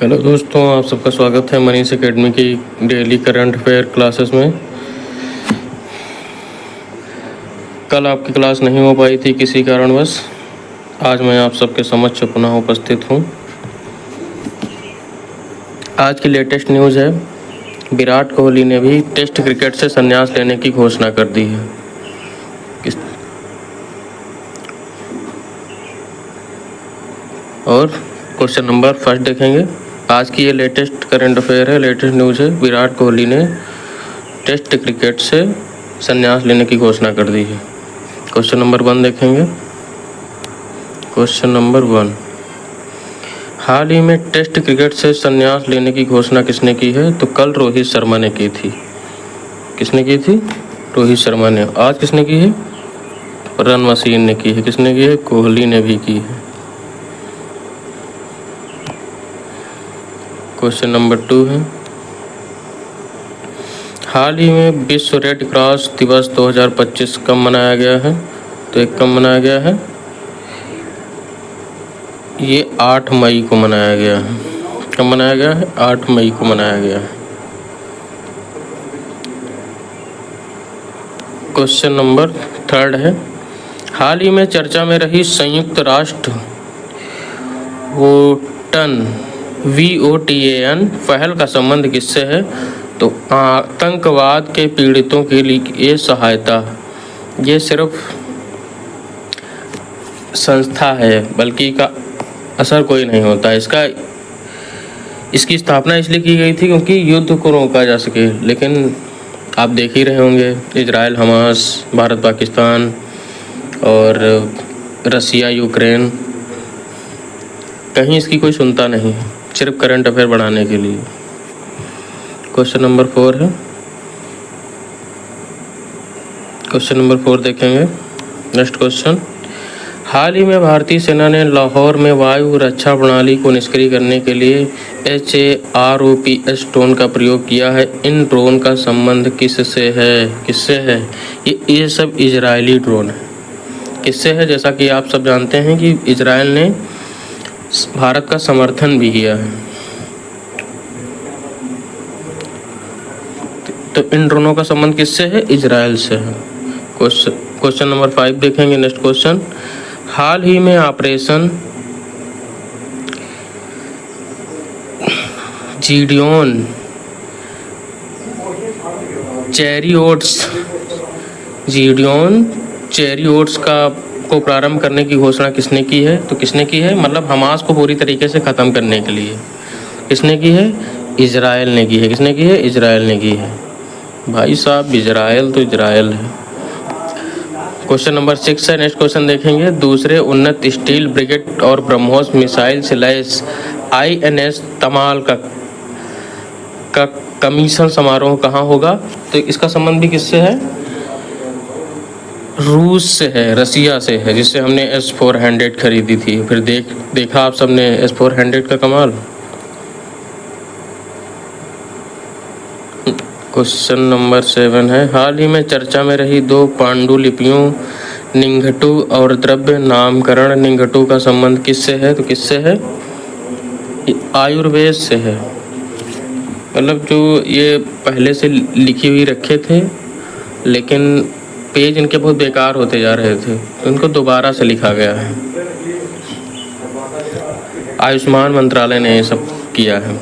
Hello दोस्तों, आप सबका स्वागत है मनीष एकेडमी की डेली करंट अफेयर क्लासेस में। कल आपकी क्लास नहीं हो पाई थी किसी कारणवश। आज मैं आप सबके समक्ष पुनः उपस्थित हूँ। आज की लेटेस्ट न्यूज़ है, विराट कोहली ने भी टेस्ट क्रिकेट से संन्यास लेने की घोषणा कर दी है। और क्वेश्चन नंबर फर्स्ट देखेंगे। आज की ये लेटेस्ट करंट अफेयर है, लेटेस्ट न्यूज़ है, विराट कोहली ने टेस्ट क्रिकेट से संन्यास लेने की घोषणा कर दी है। क्वेश्चन नंबर 1 देखेंगे। क्वेश्चन नंबर 1, हाल ही में टेस्ट क्रिकेट से संन्यास लेने की घोषणा किसने की है? तो कल रोहित शर्मा ने की थी। किसने की थी? रोहित शर्मा ने। आज किसने की है? रन मशीन ने की है। किसने की है? कोहली ने भी की है। क्वेश्चन नंबर 2 है, हाल ही में विश्व रेड क्रॉस दिवस 2025 कब मनाया गया है? तो एक कब मनाया गया है? ये 8 मई को मनाया गया है। कब मनाया गया है? 8 मई को मनाया गया है। क्वेश्चन नंबर 3 है, हाल ही में चर्चा में रही संयुक्त राष्ट्र VOTAN पहल का संबंध किससे है? तो आतंकवाद के पीड़ितों के लिए ये सहायता, ये सिर्फ संस्था है, बल्कि का असर कोई नहीं होता। इसकी स्थापना इसलिए की गई थी क्योंकि युद्ध को रोका जा सके। लेकिन आप देख ही रहे होंगे, इजराइल हमास, भारत पाकिस्तान और रसिया यूक्रेन, कहीं इसकी कोई सुनता नहीं, सिर्फ करंट अफेयर बढ़ाने के लिए। क्वेश्चन नंबर 4 है। क्वेश्चन नंबर 4 देखेंगे। नेक्स्ट क्वेश्चन, हाल ही में भारतीय सेना ने लाहौर में वायु रक्षा प्रणाली को निष्क्रिय करने के लिए HAROPS ड्रोन का प्रयोग किया है। इन ड्रोन का संबंध किससे है? किससे है? ये सब इजरायली ड्रोन है। किससे है? जैसा कि आप सब जानते हैं कि इजराइल ने भारत का समर्थन भी किया है। तो इन ड्रोनों का संबंध किससे है? इजराइल से है। क्वेश्चन नंबर 5 देखेंगे। नेक्स्ट क्वेश्चन, हाल ही में ऑपरेशन जीडियोन चैरियोट्स को प्रारंभ करने की घोषणा किसने की है? तो किसने की है? मतलब हमास को पूरी तरीके से ख़त्म करने के लिए किसने की है? इजराइल ने की है। किसने की है? इजराइल ने की है। भाई साहब, इजराइल तो इजराइल है। क्वेश्चन नंबर 6 है। नेक्स्ट क्वेश्चन देखेंगे। दूसरे उन्नत स्टील ब्रिगेड और ब्रह्मोस मिसाइल से लैस INS तमाल का कमीशन समारोह कहाँ होगा? तो इसका संबंध भी किससे है? रूस से है, रसिया से है, जिससे हमने S-400 खरीदी थी। फिर देखा आप सबने S-400 का कमाल। क्वेश्चन नंबर 7 है, हाल ही में चर्चा में रही 2 पांडुलिपियों निंघटु और द्रव्य नामकरण निंघटु का संबंध किससे है? तो किससे है? आयुर्वेद से है। मतलब जो ये पहले से लिखी हुई रखे थे, लेकिन पेज इनके बहुत बेकार होते जा रहे थे, तो इनको दोबारा से लिखा गया है। आयुष्मान मंत्रालय ने ये सब किया है।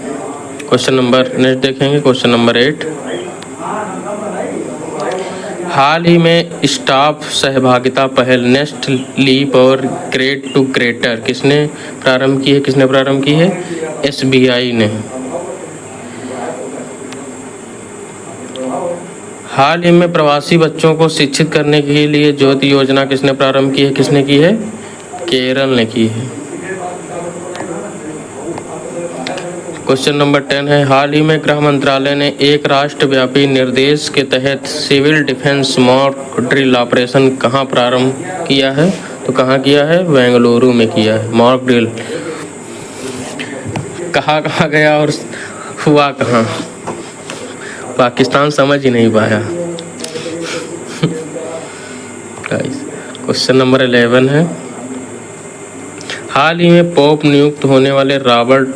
क्वेश्चन नंबर नेक्स्ट देखेंगे। क्वेश्चन नंबर 8, हाल ही में स्टाफ सहभागिता पहल नेक्स्ट लीप और ग्रेट टू ग्रेटर किसने प्रारंभ की है? किसने प्रारंभ की है? SBI ने। हाल ही में प्रवासी बच्चों को शिक्षित करने के लिए ज्योति योजना किसने प्रारंभ की है? किसने की है? केरल ने की है। क्वेश्चन नंबर 10 है, हाल ही में गृह मंत्रालय ने एक राष्ट्रव्यापी निर्देश के तहत civil defence mock drill operation कहाँ प्रारंभ किया है? तो कहाँ किया है? बेंगलुरु में किया है। मॉक ड्रिल कहाँ गया और हुआ कहाँ? पाकिस्तान समझ ही नहीं पाया। क्वेश्चन नंबर 11 है, हाल ही में पोप नियुक्त होने वाले रॉबर्ट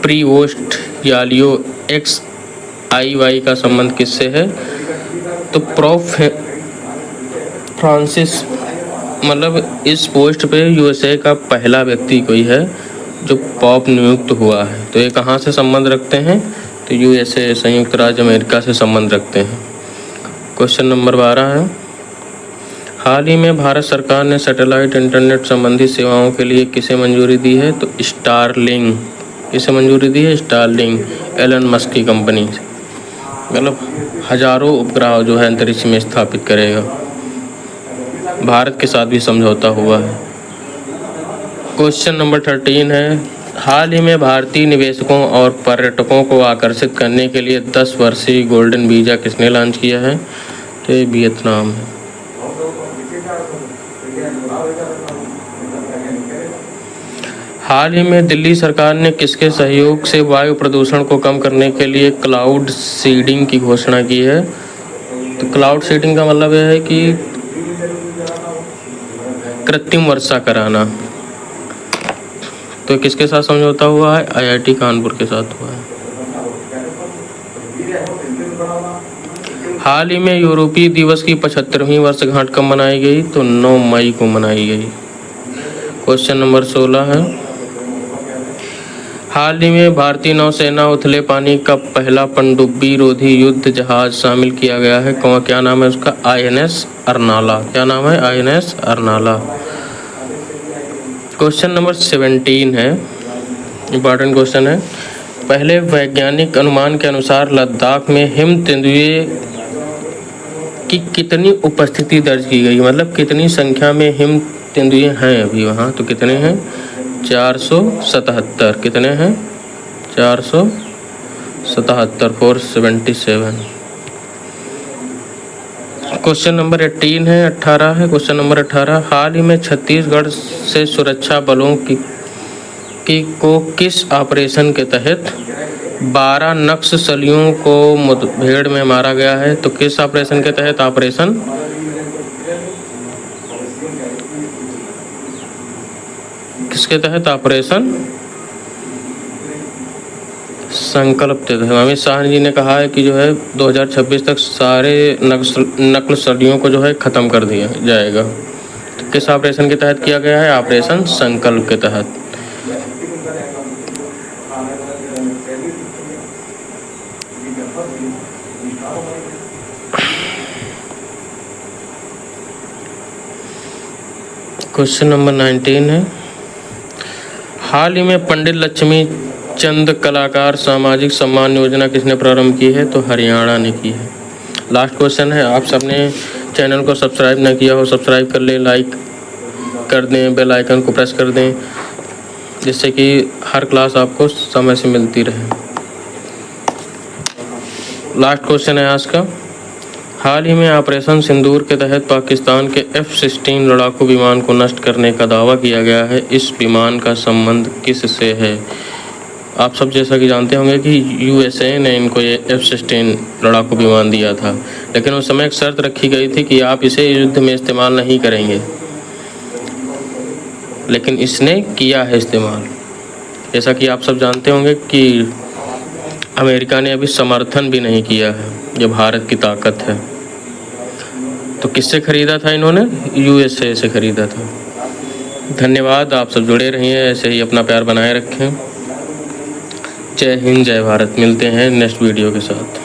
प्रीवोस्ट यालियो XIY का संबंध किससे है? तो फ्रांसिस, मतलब इस पोस्ट पे USA का पहला व्यक्ति कोई है जो पॉप नियुक्त हुआ है। तो ये कहाँ से संबंध रखते हैं? तो USA, संयुक्त राज्य अमेरिका से संबंध रखते हैं। क्वेश्चन नंबर 12 है, हाल ही में भारत सरकार ने सैटेलाइट इंटरनेट संबंधी सेवाओं के लिए किसे मंजूरी दी है? तो स्टारलिंक। किसे मंजूरी दी है? स्टारलिंक, एलन मस्क की कंपनी से। मतलब हजारों उपग्रह जो है अंतरिक्ष में स्थापित करेगा। भारत के साथ भी समझौता हुआ है। क्वेश्चन नंबर 13 है, हाल ही में भारतीय निवेशकों और पर्यटकों को आकर्षित करने के लिए 10 वर्षीय गोल्डन वीज़ा किसने लॉन्च किया है? तो ये वियतनाम है। हाल ही में दिल्ली सरकार ने किसके सहयोग से वायु प्रदूषण को कम करने के लिए क्लाउड सीडिंग की घोषणा की है? तो क्लाउड सीडिंग का मतलब यह है कि कृत्रिम वर्षा कराना। तो किसके साथ समझौता हुआ है? IIT कानपुर के साथ हुआ है। हाल ही में यूरोपीय दिवस की 75वीं वर्षगांठ कब मनाई गई? तो 9 मई को मनाई गई। क्वेश्चन नंबर 16 है, हाल ही में भारतीय नौसेना उथले पानी का पहला पनडुब्बी रोधी युद्ध जहाज शामिल किया गया है। क्या नाम है उसका? INS अर्नाला। क्या नाम है? INS अर्नाला। क्वेश्चन नंबर 17 है, इम्पॉर्टेंट क्वेश्चन है, पहले वैज्ञानिक अनुमान के अनुसार लद्दाख में हिम तेंदुए की कितनी उपस्थिति दर्ज की गई? मतलब कितनी संख्या में हिम तेंदुए हैं अभी वहाँ? तो कितने हैं? 477। कितने हैं? 477, 477। क्वेश्चन नंबर 18 है। क्वेश्चन नंबर 18, हाल ही में छत्तीसगढ़ से सुरक्षा बलों को किस ऑपरेशन के तहत 12 नक्सलियों को मुठभेड़ में मारा गया है? तो किस ऑपरेशन के तहत? ऑपरेशन किसके तहत? ऑपरेशन संकल्प के तहत। अमित शाह जी ने कहा है कि जो है 2026 तक सारे नक्सलियों को जो है ख़त्म कर दिया जाएगा। तो किस ऑपरेशन के तहत किया गया है? ऑपरेशन संकल्प के तहत। क्वेश्चन नंबर 19 है, हाल ही में पंडित लक्ष्मी चंद कलाकार सामाजिक सम्मान योजना किसने प्रारंभ की है? तो हरियाणा ने की है। लास्ट क्वेश्चन है, आप सबने चैनल को सब्सक्राइब ना किया हो सब्सक्राइब कर ले, लाइक कर दें, बेल आइकन को प्रेस कर दें, जिससे कि हर क्लास आपको समय से मिलती रहे। लास्ट क्वेश्चन है आज का, हाल ही में ऑपरेशन सिंदूर के तहत पाकिस्तान के F-16 लड़ाकू विमान को नष्ट करने का दावा किया गया है। इस विमान का संबंध किससे है? आप सब जैसा कि जानते होंगे कि USA ने इनको ये F-16 लड़ाकू विमान दिया था, लेकिन उस समय एक शर्त रखी गई थी कि आप इसे युद्ध में इस्तेमाल नहीं करेंगे, लेकिन इसने किया है इस्तेमाल। जैसा कि आप सब जानते होंगे कि अमेरिका ने अभी समर्थन भी नहीं किया है, ये भारत की ताकत है। तो किससे ख़रीदा था इन्होंने? USA से ख़रीदा था। धन्यवाद, आप सब जुड़े रहिए, ऐसे ही अपना प्यार बनाए रखें। जय हिंद, जय भारत। मिलते हैं नेक्स्ट वीडियो के साथ।